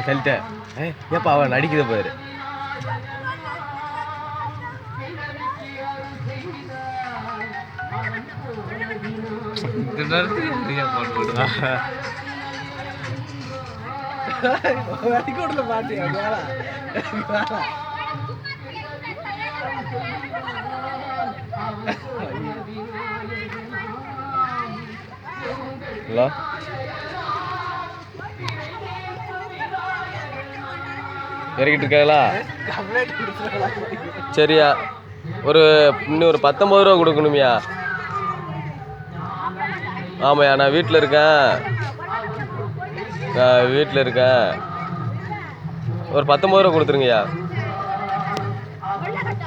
சொல்லிட்டேன். ஏப்பா அவன் நடிக்குது பாரு. ஹலோ, இறக்கிட்டு இருக்காங்களா? சரியா, இன்னும் ஒரு 19 ரூபா கொடுக்கணுமியா? ஆமாய்யா, நான் வீட்டில் இருக்கேன். ஒரு 19 ரூபா கொடுத்துருங்கய்யா.